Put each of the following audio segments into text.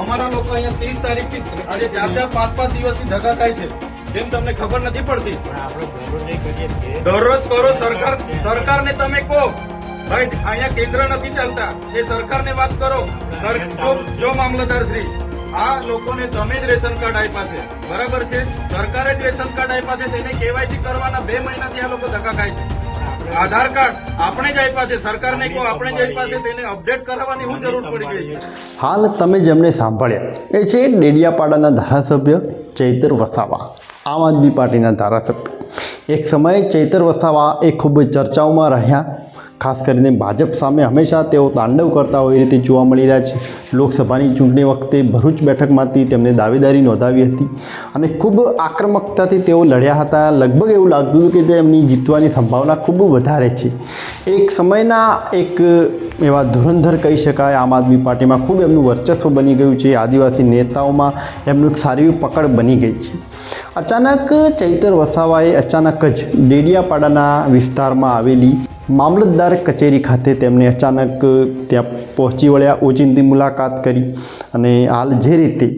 અમારા લોકો અહીંયા 30 તારીખથી આજે 4-5 દિવસથી ધક્કા ખાય છે, કેમ તમને ખબર નથી પડતી? દરરોજ કરો. સરકારને તમે કહો ભાઈ અહીંયા કેન્દ્ર નથી ચાલતા, એ સરકારને વાત કરો. જો મામલતદાર શ્રી, આ લોકોને તમે જ રેશન કાર્ડ આપ્યા છે, બરાબર છે? સરકારે જ રેશન કાર્ડ આપ્યા છે, તેને કેવાયસી કરવાના 2 મહિનાથી આ લોકો ધક્કા ખાય છે. આધાર કાર્ડ આપણે જ આપ્યા છે, સરકારને કહો આપણે જ આપ્યા છે, તેને અપડેટ કરાવવાની શું જરૂર પડી ગઈ છે? હાલ તમે જેમને સાંભળ્યા એ છે ડેડિયાપાડાના ધારાસભ્ય ચૈતર વસાવા, આમ આદમી પાર્ટીના ધારાસભ્ય. એક સમયે ચૈતર વસાવા એ ખૂબ ચર્ચાઓમાં રહ્યા, ખાસ કરીને ભાજપ સામે હંમેશા તેઓ તાંડવ કરતા હોય એ રીતે જોવા મળી રહ્યા છે. લોકસભાની ચૂંટણી વખતે ભરૂચ બેઠકમાંથી તેમને દાવેદારી નોંધાવી હતી અને ખૂબ આક્રમકતાથી તેઓ લડ્યા હતા. લગભગ એવું લાગતું હતું કે તેમની જીતવાની સંભાવના ખૂબ વધારે છે. એક સમયના એક એવા ધુરંધર કહી શકાય, આમ આદમી પાર્ટીમાં ખૂબ એમનું વર્ચસ્વ બની ગયું છે. આદિવાસી નેતાઓમાં એમનું એક સારી એવી પકડ બની ગઈ છે. અચાનક ચૈતર વસાવાએ અચાનક જ ડેડિયાપાડાના વિસ્તારમાં આવેલી મામલતદાર કચેરી ખાતે તેમને અચાનક ત્યાં પહોંચી વળ્યા, ઓચિંતી મુલાકાત કરી અને હાલ જે રીતે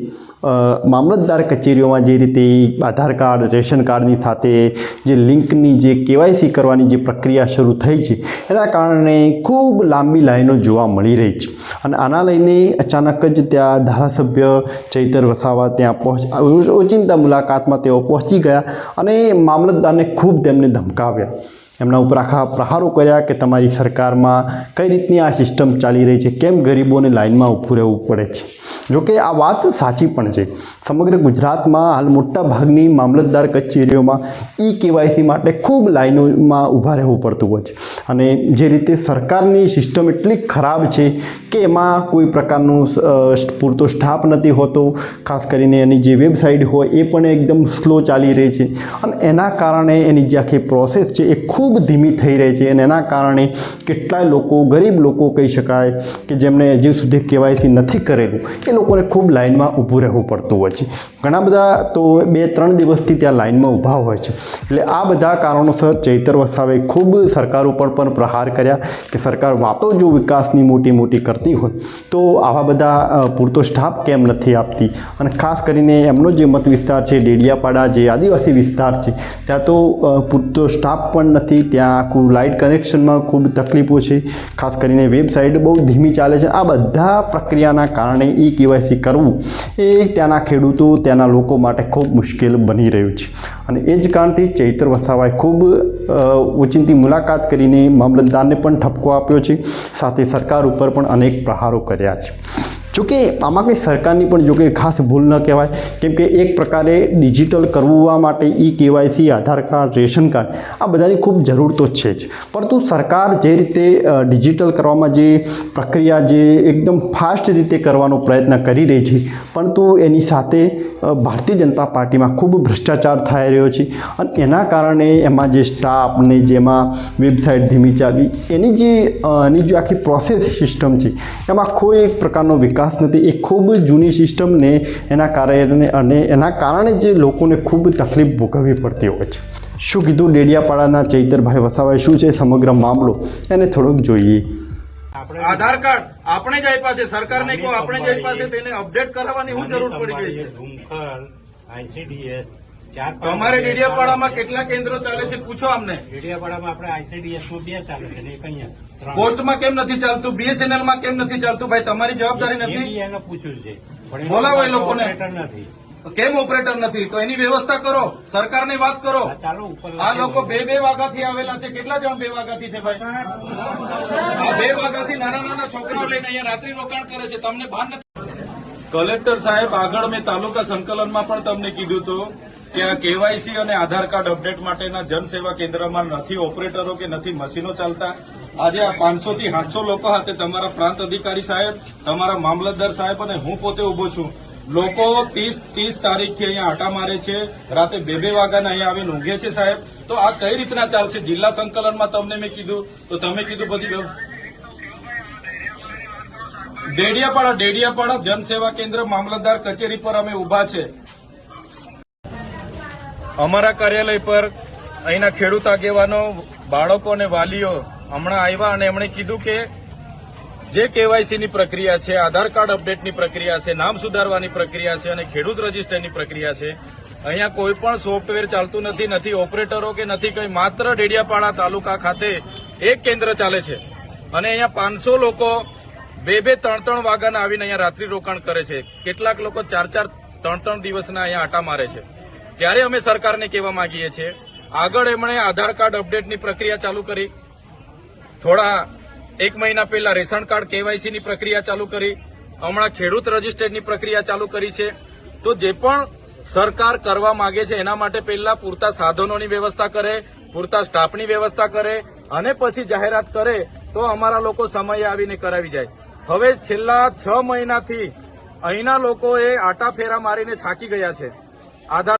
મામલતદાર કચેરીઓમાં જે રીતે આધાર કાર્ડ, રેશન કાર્ડની સાથે જે લિંકની જે કેવાયસી કરવાની જે પ્રક્રિયા શરૂ થઈ છે, એના કારણે ખૂબ લાંબી લાઈનો જોવા મળી રહી છે. અને આના લઈને અચાનક જ ત્યાં ધારાસભ્ય ચૈતર વસાવા ત્યાં ઓચિંતા મુલાકાતમાં તેઓ પહોંચી ગયા અને મામલતદારને ખૂબ તેમને ધમકાવ્યા, એમના ઉપર આખા પ્રહારો કર્યા કે તમારી સરકારમાં કઈ રીતની આ સિસ્ટમ ચાલી રહી છે, કેમ ગરીબોને લાઇનમાં ઊભું રહેવું પડે છે. જોકે આ વાત સાચી પણ છે. સમગ્ર ગુજરાતમાં હાલ મોટા ભાગની મામલતદાર કચેરીઓમાં કેવાયસી માટે ખૂબ લાઇનોમાં ઊભા રહેવું પડતું હોય છે અને જે રીતે સરકારની સિસ્ટમ એટલી ખરાબ છે કે એમાં કોઈ પ્રકારનું પૂરતો સ્ટાફ નથી હોતો. ખાસ કરીને એની જે વેબસાઇટ હોય એ પણ એકદમ સ્લો ચાલી રહી છે અને એના કારણે એની જે આખી પ્રોસેસ છે એ ખૂબ ધીમી થઈ રહી છે અને એના કારણે કેટલાય લોકો, ગરીબ લોકો કહી શકાય કે જેમને હજી સુધી કેવાયસી નથી કરેલું, એ લોકોને ખૂબ લાઇનમાં ઊભું રહેવું પડતું હોય છે. ઘણા બધા તો 2-3 દિવસથી ત્યાં લાઇનમાં ઊભા હોય છે. એટલે આ બધા કારણોસર ચૈતર વસાવાએ ખૂબ સરકાર ઉપર પણ પ્રહાર કર્યા કે સરકાર વાતો જો વિકાસની મોટી કરતી હોય તો આવા બધા પૂરતો સ્ટાફ કેમ નથી આપતી. અને ખાસ કરીને એમનો જે મત વિસ્તાર છે ડેડિયાપાડા, જે આદિવાસી વિસ્તાર છે, ત્યાં તો પૂરતો સ્ટાફ પણ નથી. ત્યાં આખું લાઇટ કનેક્શનમાં ખૂબ તકલીફો છે. ખાસ કરીને વેબસાઇટ બહુ ધીમી ચાલે છે. આ બધા પ્રક્રિયાના કારણે કેવાયસી કરવું એ ત્યાંના ખેડૂતો, ત્યાંના લોકો માટે ખૂબ મુશ્કેલ બની રહ્યું છે. અને એ જ કારણથી ચૈતર વસાવાએ ખૂબ ઓચિંતી મુલાકાત કરીને મામલતદારને પણ ઠપકો આપ્યો છે, સાથે સરકાર ઉપર પણ અનેક પ્રહારો કર્યા છે. જોકે આમાં કંઈ સરકારની પણ જોકે ખાસ ભૂલ ન કહેવાય, કેમ કે એક પ્રકારે ડિજિટલ કરવા માટે કેવાયસી, આધાર કાર્ડ, રેશન કાર્ડ આ બધાની ખૂબ જરૂર તો છે જ, પરંતુ સરકાર જે રીતે ડિજિટલ કરવામાં જે પ્રક્રિયા જે એકદમ ફાસ્ટ રીતે કરવાનો પ્રયત્ન કરી રહી છે, પરંતુ એની સાથે ભારતીય જનતા પાર્ટીમાં ખૂબ ભ્રષ્ટાચાર થઈ રહ્યો છે અને એના કારણે એમાં જે સ્ટાફને, જેમાં વેબસાઇટ ધીમી ચાલવી, એની જે આખી પ્રોસેસ સિસ્ટમ છે એમાં કોઈ એક પ્રકારનો વિકાસ નથી. એ ખૂબ જૂની સિસ્ટમને એના કારણે જે લોકોને ખૂબ તકલીફ ભોગવવી પડતી હોય છે. શું કીધું ડેડિયાપાડાના ચૈતરભાઈ વસાવાએ, શું છે સમગ્ર મામલો, એને થોડોક જોઈએ. આધાર કાર્ડ આપણે જ આપ્યા છે, સરકારને કહો આપણે જ આપ્યા છે, તેને અપડેટ કરાવવાની શું જરૂર પડી ગઈ છે? તમારે ડેડિયાપાડામાં કેટલા કેન્દ્રો ચાલે છે પૂછો અમને. ડેડિયાપાડામાં આપણે ICDS માં 2 ચાલે છે ને એક અહીંયા. પોસ્ટમાં કેમ નથી ચાલતું? BSNL માં કેમ નથી ચાલતું? ભાઈ તમારી જવાબદારી નથી? એને પૂછ્યું છે, બોલાવો એ લોકોને. નથી. કેમ ઓપરેટર નથી? તો એની વ્યવસ્થા કરો, સરકારની વાત કરો. ચાલો ઉપર. આ લોકો 2 વાગ્યાથી આવેલા છે. કેટલા જણ 2 વાગ્યાથી છે ભાઈ? આ 2 વાગ્યાથી નાના છોકરાઓ લઈને અહીંયા રાત્રિ રોકાણ કરે છે, તમને ભાન નથી? કલેક્ટર સાહેબ, આગળ મેં તાલુકા સંકલનમાં પણ તમને કીધું હતું કે આ કેવાયસી અને આધાર કાર્ડ અપડેટ માટેના જનસેવા કેન્દ્રમાં નથી ઓપરેટરો કે નથી મશીનો ચાલતા. આજે આ 500 થી 700 લોકો હાથે તમારા પ્રાંત અધિકારી સાહેબ, તમારા મામલતદાર સાહેબ અને હું પોતે ઉભો છું. લોકો 30 તારીખથી અહીંયા આટા મારે છે, રાતે 2 વાગ્યાના અહીંયા આવીને ઊંઘે છે સાહેબ. તો આ કઈ રીતના ચાલશે? જિલ્લા સંકલનમાં તમને મેં કીધું તો તમે કીધું બધી ડેડિયાપાડા જનસેવા કેન્દ્ર મામલતદાર કચેરી પર અમે ઉભા છે. અમારા કાર્યાલય પર અહીંના ખેડૂત આગેવાનો, બાળકો અને વાલીઓ હમણાં આવ્યા અને એમણે કીધું કે જે કેવાયસીની પ્રક્રિયા છે, આધાર કાર્ડ અપડેટની પ્રક્રિયા છે, નામ સુધારવાની પ્રક્રિયા છે અને ખેડૂત રજીસ્ટરની પ્રક્રિયા છે, અહીંયા કોઈ પણ સોફ્ટવેર ચાલતું નથી, નથી ઓપરેટરો કે નથી કંઈ, માત્ર ડેડિયાપાડા તાલુકા ખાતે એક કેન્દ્ર ચાલે છે અને અહીંયા 500 લોકો 2-3 વાગ્યાના આવીને અહીંયા રાત્રિ રોકાણ કરે છે. કેટલાક લોકો 4-4, 3-3 દિવસના અહીંયા આટા મારે છે. ત્યારે અમે સરકારને કહેવા માંગીએ છીએ, આગળ એમણે આધાર કાર્ડ અપડેટની પ્રક્રિયા ચાલુ કરી, થોડા 1 મહિના પહેલા રેશન કાર્ડ કેવાયસીની પ્રક્રિયા ચાલુ કરી, હમણાં ખેડૂત રજીસ્ટરની પ્રક્રિયા ચાલુ કરી છે. તો જે પણ સરકાર કરવા માંગે છે એના માટે પહેલા પૂરતા સાધનોની વ્યવસ્થા કરે, પૂરતા સ્ટાફની વ્યવસ્થા કરે અને પછી જાહેરાત કરે તો અમારા લોકો સમયે આવીને કરાવી જાય. હવે છેલ્લા 6 મહિનાથી અહીંના લોકોએ આટા ફેરા મારીને થાકી ગયા છે. આધાર